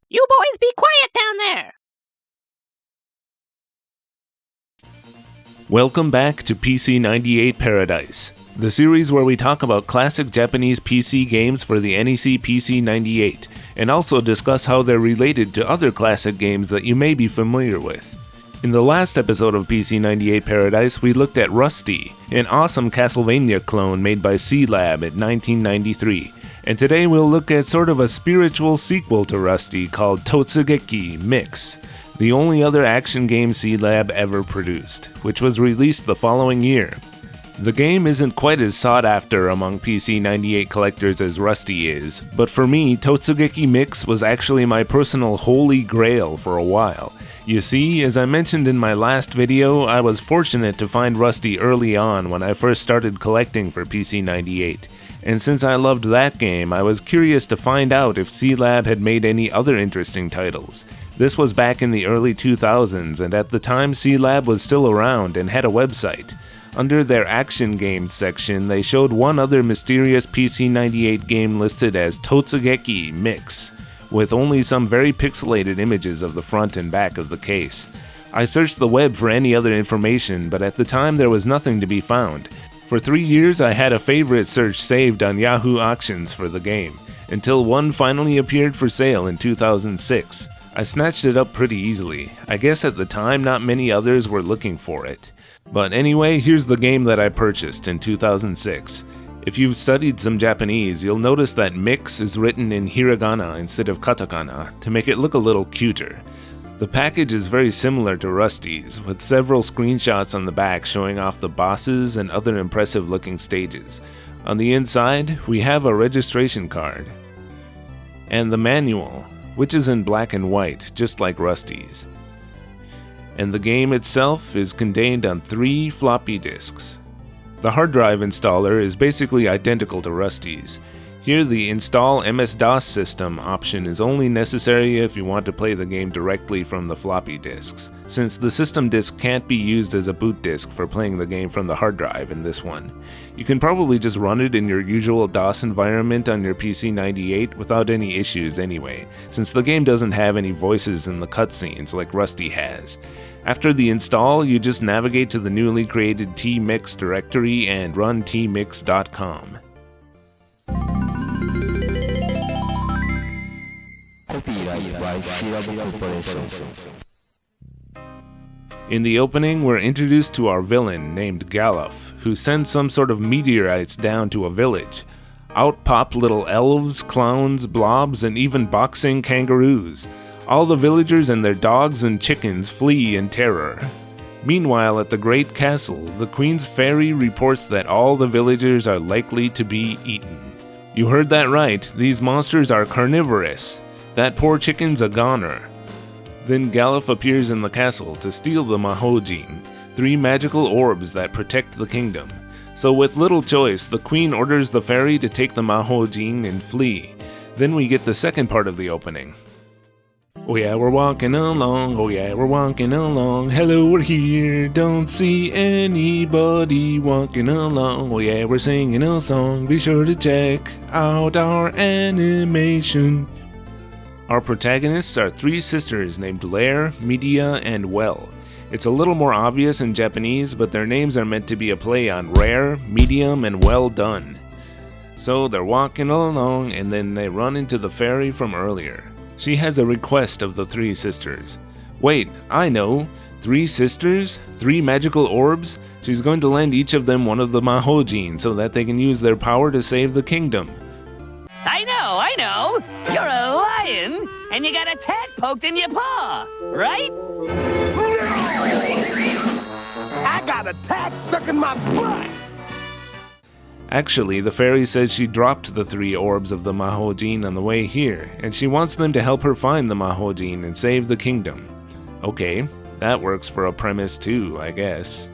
You boys be quiet down there! Welcome back to PC-98 Paradise, the series where we talk about classic Japanese PC games for the NEC PC-98, and also discuss how they're related to other classic games that you may be familiar with. In the last episode of PC-98 Paradise, we looked at Rusty, an awesome Castlevania clone made by C-Lab in 1993, and today we'll look at sort of a spiritual sequel to Rusty called Totsugeki Mix, the only other action game C-Lab ever produced, which was released the following year. The game isn't quite as sought after among PC-98 collectors as Rusty is, but for me, Totsugeki Mix was actually my personal holy grail for a while. You see, as I mentioned in my last video, I was fortunate to find Rusty early on when I first started collecting for PC-98. And since I loved that game, I was curious to find out if C-Lab had made any other interesting titles. This was back in the early 2000s, and at the time C-Lab was still around and had a website. Under their action games section, they showed one other mysterious PC-98 game listed as Totsugeki Mix, with only some very pixelated images of the front and back of the case. I searched the web for any other information, but at the time there was nothing to be found. For 3 years I had a favorite search saved on Yahoo Auctions for the game, until one finally appeared for sale in 2006. I snatched it up pretty easily. I guess at the time not many others were looking for it. But anyway, here's the game that I purchased in 2006. If you've studied some Japanese, you'll notice that Mix is written in hiragana instead of katakana to make it look a little cuter. The package is very similar to Rusty's, with several screenshots on the back showing off the bosses and other impressive looking stages. On the inside, we have a registration card. And the manual, which is in black and white, just like Rusty's. And the game itself is contained on 3 floppy disks. The hard drive installer is basically identical to Rusty's. Here the Install MS-DOS System option is only necessary if you want to play the game directly from the floppy disks, since the system disk can't be used as a boot disk for playing the game from the hard drive in this one. You can probably just run it in your usual DOS environment on your PC-98 without any issues anyway, since the game doesn't have any voices in the cutscenes like Rusty has. After the install, you just navigate to the newly created tmix directory and run tmix.com. In the opening, we're introduced to our villain named Galuf, who sends some sort of meteorites down to a village. Out pop little elves, clowns, blobs, and even boxing kangaroos. All the villagers and their dogs and chickens flee in terror. Meanwhile, at the Great Castle, the Queen's Fairy reports that all the villagers are likely to be eaten. You heard that right, these monsters are carnivorous. That poor chicken's a goner. Then Galuf appears in the castle to steal the Mahojin, 3 magical orbs that protect the kingdom. So with little choice, the Queen orders the fairy to take the Mahojin and flee. Then we get the second part of the opening. Oh yeah, we're walking along, oh yeah, we're walking along, hello, we're here, don't see anybody walking along, oh yeah, we're singing a song, be sure to check out our animation. Our protagonists are 3 sisters named Lair, Media, and Well. It's a little more obvious in Japanese, but their names are meant to be a play on rare, medium, and well done. So they're walking along, and then they run into the fairy from earlier. She has a request of the 3 sisters. Wait, I know! 3 sisters? 3 magical orbs? She's going to lend each of them one of the Mahojin so that they can use their power to save the kingdom. I know! You're a lion, and you got a tag poked in your paw, right? I got a tag stuck in my butt! Actually, the fairy says she dropped the 3 orbs of the Mahojin on the way here, and she wants them to help her find the Mahojin and save the kingdom. Okay, that works for a premise too, I guess.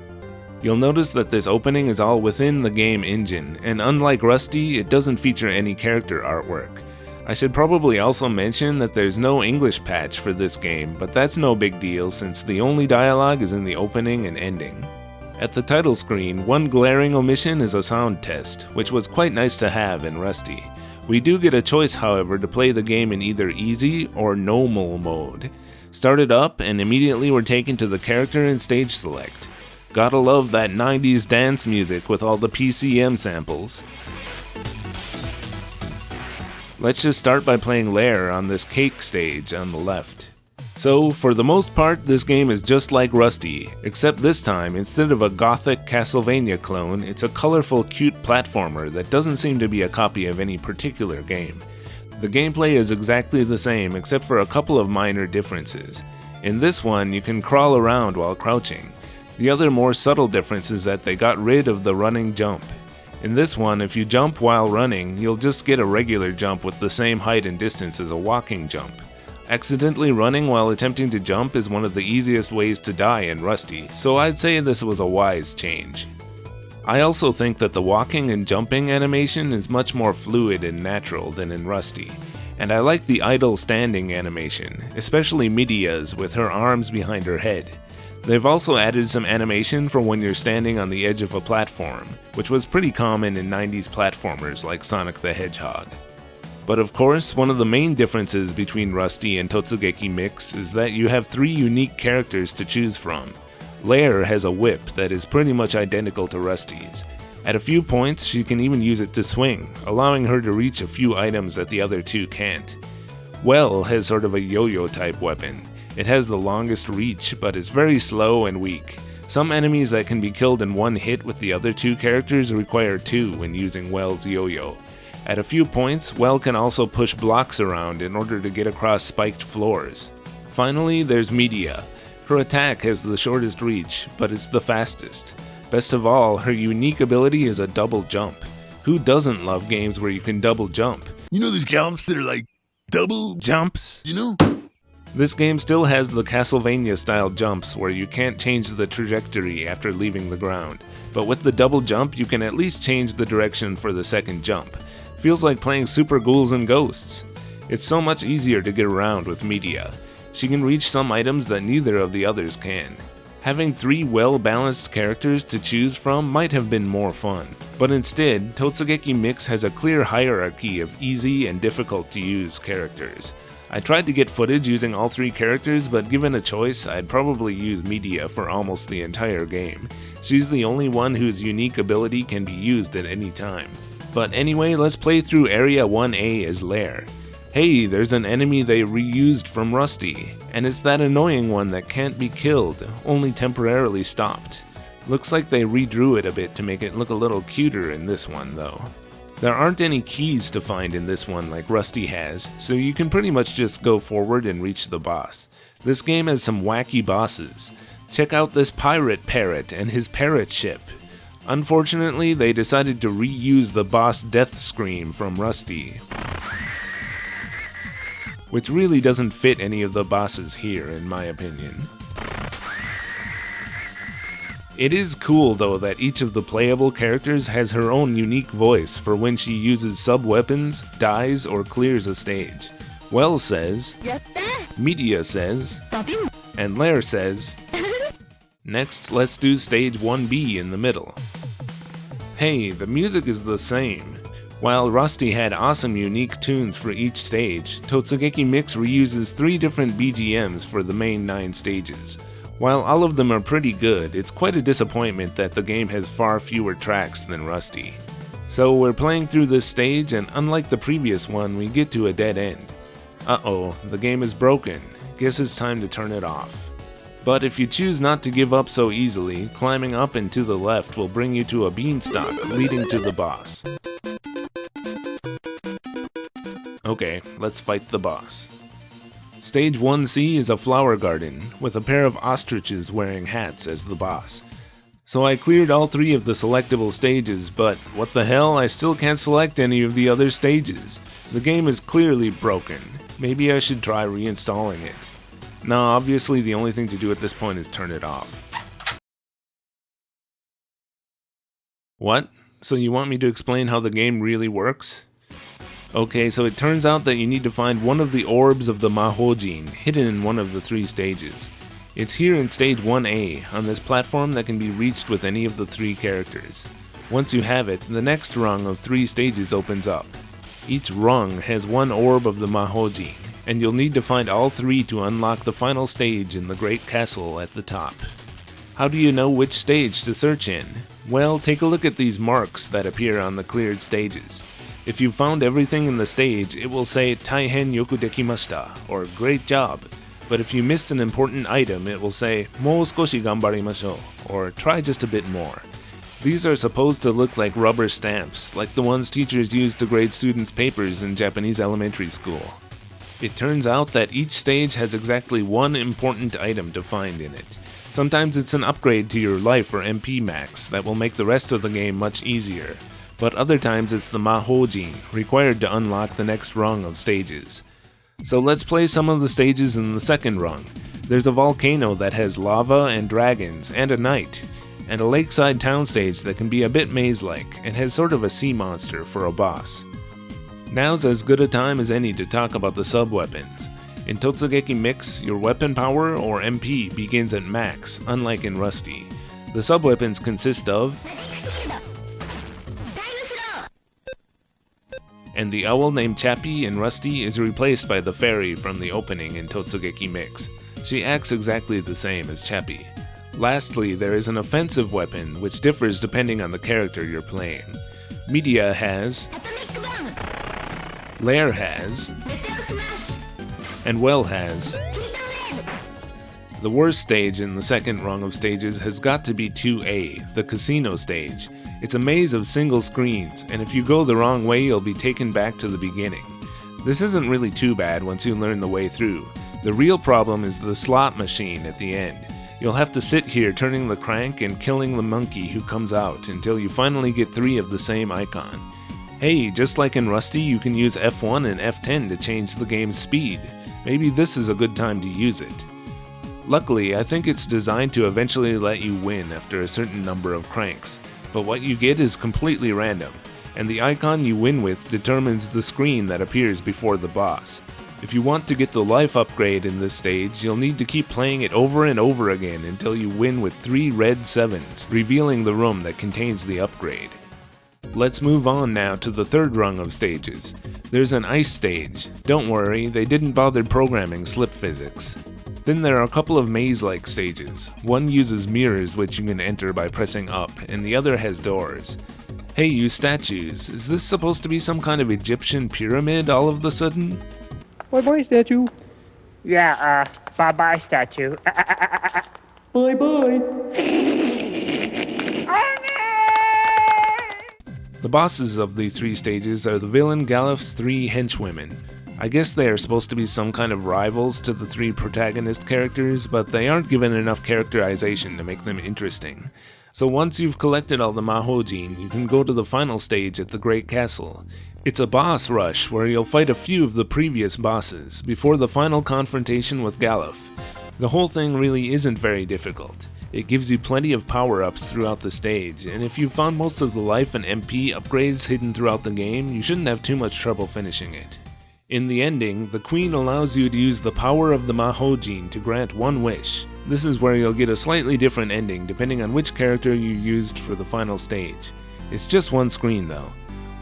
You'll notice that this opening is all within the game engine, and unlike Rusty, it doesn't feature any character artwork. I should probably also mention that there's no English patch for this game, but that's no big deal since the only dialogue is in the opening and ending. At the title screen, one glaring omission is a sound test, which was quite nice to have in Rusty. We do get a choice, however, to play the game in either easy or normal mode. Start it up and immediately we're taken to the character and stage select. Gotta love that 90s dance music with all the PCM samples. Let's just start by playing Lair on this cake stage on the left. So, for the most part, this game is just like Rusty, except this time, instead of a gothic Castlevania clone, it's a colorful, cute platformer that doesn't seem to be a copy of any particular game. The gameplay is exactly the same, except for a couple of minor differences. In this one, you can crawl around while crouching. The other more subtle difference is that they got rid of the running jump. In this one, if you jump while running, you'll just get a regular jump with the same height and distance as a walking jump. Accidentally running while attempting to jump is one of the easiest ways to die in Rusty, so I'd say this was a wise change. I also think that the walking and jumping animation is much more fluid and natural than in Rusty, and I like the idle standing animation, especially Midia's with her arms behind her head. They've also added some animation for when you're standing on the edge of a platform, which was pretty common in 90s platformers like Sonic the Hedgehog. But of course, one of the main differences between Rusty and Totsugeki Mix is that you have 3 unique characters to choose from. Lair has a whip that is pretty much identical to Rusty's. At a few points, she can even use it to swing, allowing her to reach a few items that the other 2 can't. Well has sort of a yo-yo type weapon. It has the longest reach, but it's very slow and weak. Some enemies that can be killed in one hit with the other 2 characters require 2 when using Well's yo-yo. At a few points, Well can also push blocks around in order to get across spiked floors. Finally, there's Media. Her attack has the shortest reach, but it's the fastest. Best of all, her unique ability is a double jump. Who doesn't love games where you can double jump? You know these jumps that are like double Jumps? you know? This game still has the Castlevania-style jumps where you can't change the trajectory after leaving the ground, but with the double jump you can at least change the direction for the second jump. Feels like playing Super Ghouls and Ghosts. It's so much easier to get around with Media. She can reach some items that neither of the others can. Having 3 well-balanced characters to choose from might have been more fun, but instead, Totsugeki Mix has a clear hierarchy of easy and difficult to use characters. I tried to get footage using all 3 characters, but given a choice, I'd probably use Media for almost the entire game. She's the only one whose unique ability can be used at any time. But anyway, let's play through Area 1A as Lair. Hey, there's an enemy they reused from Rusty, and it's that annoying one that can't be killed, only temporarily stopped. Looks like they redrew it a bit to make it look a little cuter in this one though. There aren't any keys to find in this one like Rusty has, so you can pretty much just go forward and reach the boss. This game has some wacky bosses. Check out this pirate parrot and his parrot ship. Unfortunately, they decided to reuse the boss death scream from Rusty, which really doesn't fit any of the bosses here in my opinion. It is cool though that each of the playable characters has her own unique voice for when she uses sub-weapons, dies, or clears a stage. Well says, Media says, and Lair says. Next, let's do stage 1B in the middle. Hey, the music is the same. While Rusty had awesome unique tunes for each stage, Totsugeki Mix reuses 3 different BGMs for the main 9 stages. While all of them are pretty good, it's quite a disappointment that the game has far fewer tracks than Rusty. So we're playing through this stage, and unlike the previous one, we get to a dead end. Uh-oh, the game is broken. Guess it's time to turn it off. But if you choose not to give up so easily, climbing up and to the left will bring you to a beanstalk leading to the boss. Okay, let's fight the boss. Stage 1C is a flower garden, with a pair of ostriches wearing hats as the boss. So I cleared all 3 of the selectable stages, but what the hell, I still can't select any of the other stages. The game is clearly broken. Maybe I should try reinstalling it. No, obviously the only thing to do at this point is turn it off. What? So you want me to explain how the game really works? Okay, so it turns out that you need to find one of the orbs of the Mahojin, hidden in one of the 3 stages. It's here in stage 1A, on this platform that can be reached with any of the 3 characters. Once you have it, the next rung of 3 stages opens up. Each rung has one orb of the Mahojin, and you'll need to find all 3 to unlock the final stage in the Great Castle at the top. How do you know which stage to search in? Well, take a look at these marks that appear on the cleared stages. If you've found everything in the stage, it will say Taihen yoku dekimashita, or great job. But if you missed an important item, it will say Mou skoshi ganbarimashou, or try just a bit more. These are supposed to look like rubber stamps, like the ones teachers use to grade students' papers in Japanese elementary school. It turns out that each stage has exactly one important item to find in it. Sometimes it's an upgrade to your life or MP max that will make the rest of the game much easier, but other times it's the Mahojin, required to unlock the next rung of stages. So let's play some of the stages in the second rung. There's a volcano that has lava and dragons, and a knight, and a lakeside town stage that can be a bit maze-like, and has sort of a sea monster for a boss. Now's as good a time as any to talk about the sub-weapons. In Totsugeki Mix, your weapon power, or MP, begins at max, unlike in Rusty. The sub-weapons consist of... and the owl named Chappie in Rusty is replaced by the fairy from the opening in Totsugeki Mix. She acts exactly the same as Chappie. Lastly, there is an offensive weapon, which differs depending on the character you're playing. Media has... Lair has... and Well has... The worst stage in the second rung of stages has got to be 2A, the casino stage. It's a maze of single screens, and if you go the wrong way, you'll be taken back to the beginning. This isn't really too bad once you learn the way through. The real problem is the slot machine at the end. You'll have to sit here turning the crank and killing the monkey who comes out until you finally get 3 of the same icon. Hey, just like in Rusty, you can use F1 and F10 to change the game's speed. Maybe this is a good time to use it. Luckily, I think it's designed to eventually let you win after a certain number of cranks. But what you get is completely random, and the icon you win with determines the screen that appears before the boss. If you want to get the life upgrade in this stage, you'll need to keep playing it over and over again until you win with 3 red 7s, revealing the room that contains the upgrade. Let's move on now to the third rung of stages. There's an ice stage. Don't worry, they didn't bother programming slip physics. Then there are a couple of maze-like stages. One uses mirrors which you can enter by pressing up, and the other has doors. Hey, you statues, is this supposed to be some kind of Egyptian pyramid all of the sudden? Bye-bye, statue. Yeah, bye-bye, statue. Bye-bye. The bosses of these 3 stages are the villain Galif's 3 henchwomen. I guess they are supposed to be some kind of rivals to the 3 protagonist characters, but they aren't given enough characterization to make them interesting. So once you've collected all the Mahojin, you can go to the final stage at the Great Castle. It's a boss rush where you'll fight a few of the previous bosses before the final confrontation with Galif. The whole thing really isn't very difficult. It gives you plenty of power-ups throughout the stage, and if you've found most of the life and MP upgrades hidden throughout the game, you shouldn't have too much trouble finishing it. In the ending, the Queen allows you to use the power of the Mahojin to grant 1 wish. This is where you'll get a slightly different ending depending on which character you used for the final stage. It's just 1 screen though.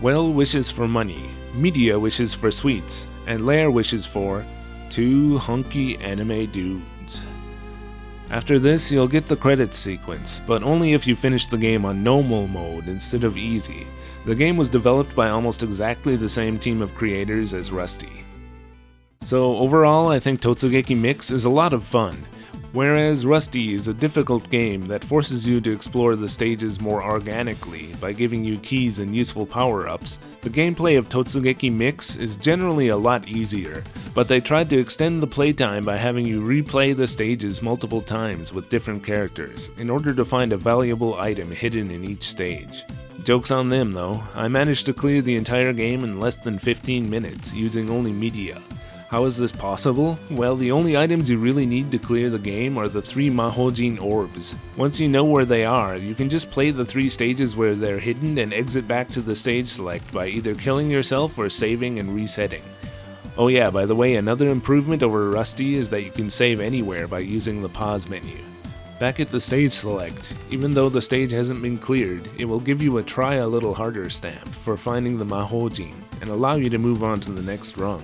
Well wishes for money, Media wishes for sweets, and Lair wishes for 2 hunky anime dudes. After this, you'll get the credits sequence, but only if you finish the game on normal mode instead of easy. The game was developed by almost exactly the same team of creators as Rusty. So overall, I think Totsugeki Mix is a lot of fun, whereas Rusty is a difficult game that forces you to explore the stages more organically by giving you keys and useful power-ups. The gameplay of Totsugeki Mix is generally a lot easier, but they tried to extend the playtime by having you replay the stages multiple times with different characters in order to find a valuable item hidden in each stage. Joke's on them though, I managed to clear the entire game in less than 15 minutes using only Media. How is this possible? Well, the only items you really need to clear the game are the 3 Mahojin orbs. Once you know where they are, you can just play the 3 stages where they're hidden and exit back to the stage select by either killing yourself or saving and resetting. Oh yeah, by the way, another improvement over Rusty is that you can save anywhere by using the pause menu. Back at the stage select, even though the stage hasn't been cleared, it will give you a try a little harder stamp for finding the Mahojin. and allow you to move on to the next rung.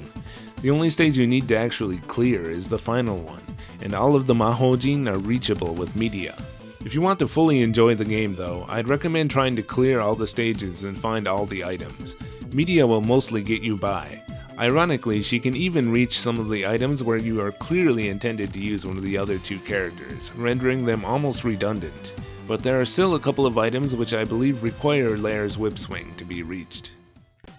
The only stage you need to actually clear is the final one, and all of the Mahojin are reachable with media. If you want to fully enjoy the game though, I'd recommend trying to clear all the stages and find all the items. Media will mostly get you by. Ironically, she can even reach some of the items where you are clearly intended to use one of the other two characters, rendering them almost redundant. But there are still a couple of items which I believe require Lair's whip swing to be reached.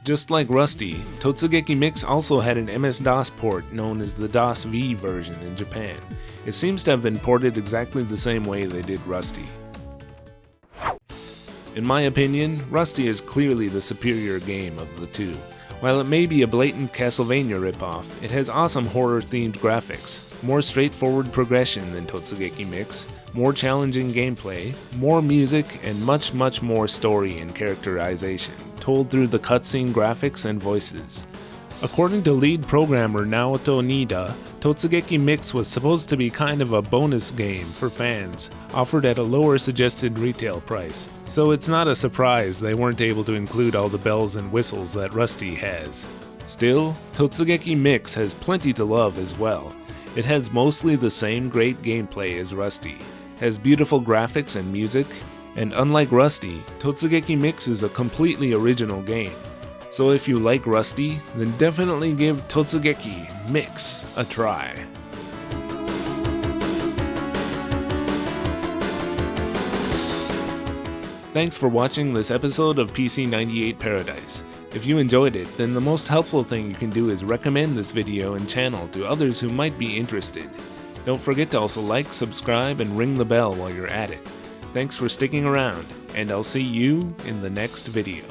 Just like Rusty, Totsugeki Mix also had an MS-DOS port known as the DOS-V version in Japan. It seems to have been ported exactly the same way they did Rusty. In my opinion, Rusty is clearly the superior game of the two. While it may be a blatant Castlevania ripoff, it has awesome horror-themed graphics, more straightforward progression than Totsugeki Mix, more challenging gameplay, more music, and much more story and characterization, told through the cutscene graphics and voices. According to lead programmer Naoto Nida, Totsugeki Mix was supposed to be kind of a bonus game for fans, offered at a lower suggested retail price, so it's not a surprise they weren't able to include all the bells and whistles that Rusty has. Still, Totsugeki Mix has plenty to love as well. It has mostly the same great gameplay as Rusty, has beautiful graphics and music, and unlike Rusty, Totsugeki Mix is a completely original game. So if you like Rusty, then definitely give Totsugeki Mix a try. Thanks for watching this episode of PC-98 Paradise. If you enjoyed it, then the most helpful thing you can do is recommend this video and channel to others who might be interested. Don't forget to also like, subscribe, and ring the bell while you're at it. Thanks for sticking around, and I'll see you in the next video.